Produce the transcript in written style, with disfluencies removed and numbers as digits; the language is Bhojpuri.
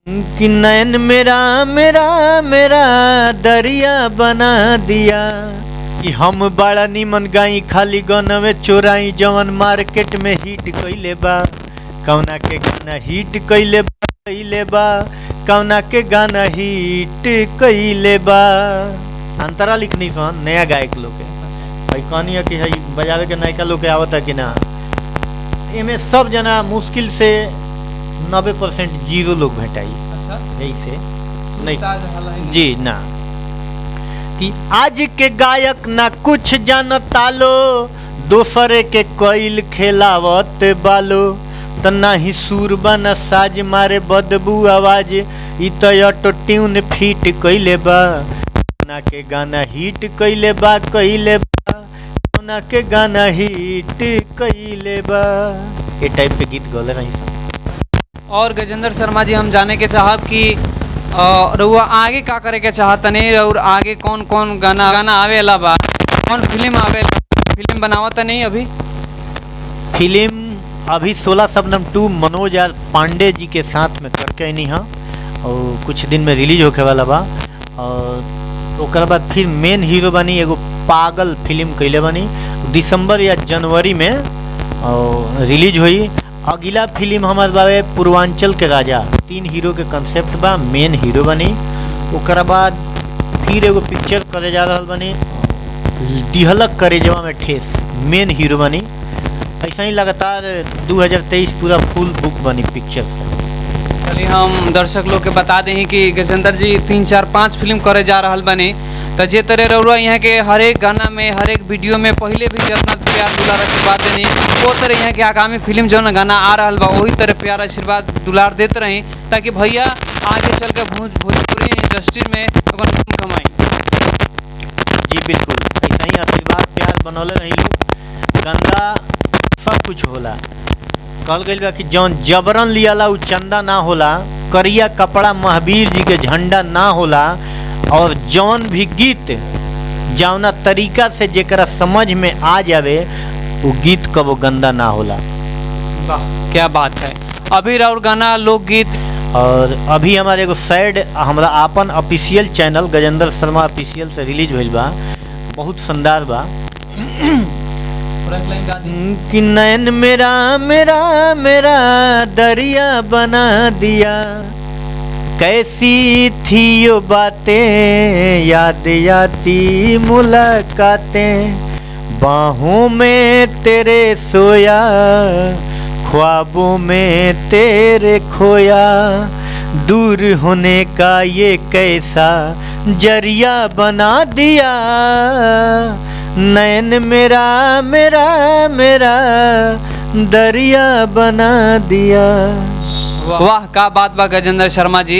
कि नैन मेरा मेरा मेरा दरिया बना दिया। कि हम बड़ा निमन गाई खाली गनवे चोराई जवन मार्केट में हिट कइले बा। कौना के गाना हिट कइले बा कौना के गाना हिट कइले बा। अंतरा लिखनी सन नया गायक लोग के भाई कहनी है कि हई बजावे के नयका लोग के आवता कि ना। एमे सब जना मुश्किल से 90% जीरो लोग भेटाई। अच्छा यही से नहीं नहीं जी ना। कि आज के गायक ना कुछ जानता लो दोसरे के कइल खेलावत बालो। त ना ही सुर बना साज मारे बदबू आवाज इ त ऑटो ट्यून फिट कइले बा। ना के गाना हिट कइले बा ना के गाना हिट कइले बा। ये टाइप के गीत गौले नहीं सब। और गजेंद्र शर्मा जी हम जाने के चाहब कि रउआ आगे का करे के चाहतनी और आगे कौन कौन गाना आवेला बा, कौन फिल्म आवेला, फिल्म बनावत नहीं अभी? फिल्म अभी 16 शबनम 2 मनोज आर पांडे जी के साथ में करके नहीं हाँ और कुछ दिन में रिलीज होके वाला बा। और ओकर बाद फिर मेन हीरो बनी एगो पागल फिल्म कैले बनी दिसंबर या जनवरी में और रिलीज हुई। अगला फिल्म हमारे बाबे पूर्वांचल के राजा 3 हीरो के कंसेप्ट बा मेन हीरो बनी। ओकर बाद फिर एगो पिक्चर करे जा रहा बनी दिहलक करेजवा में ठेस मेन हीरो बनी। ऐसा ही लगातार 2023 पूरा फुल बुक बनी पिक्चर से। चलिए हम दर्शक लोग के बता दें कि गजेंद्र जी 3 4 5 फिल्म करे जा रहा बने। तो जे तरह रउआ यहाँ के हर एक गाना में हर एक वीडियो में पहले भी जितना प्यार दुलार आशीर्वाद देनी वो तरह यहाँ के आगामी फिल्म जो गाना आ रहा बा वही तरह प्यार आशीर्वाद दुलार देते रही ताकि भैया आगे चल के भोजपुरी इंडस्ट्री में अपन नाम कमाई। जी बिल्कुल ऐसा ही आशीर्वाद प्यार बनौले रही लोग। गंदा सब कुछ होला कहल गई बा कि जौन जबरन लियाला उ चंदा ना होला। करिया कपड़ा महावीर जी के झंडा ना होला। और जौन भी गीत जौना तरीका से जेकरा समझ में आ जावे वो गीत कबो गंदा ना होला। वाह क्या बात है। अभी और गाना लोकगीत और अभी हमारे एगो सैड हमारा आपन official channel Gajendra Sharma official से रिलीज भइल बा बहुत शानदार बा। कि नैन मेरा मेरा मेरा दरिया बना दिया। कैसी थी यो बातें याद आती मुलाकातें। बाहों में तेरे सोया ख्वाबों में तेरे खोया। दूर होने का ये कैसा जरिया बना दिया। नैन मेरा मेरा मेरा दरिया बना दिया। वाह क्या बात बा गजेंद्र शर्मा जी।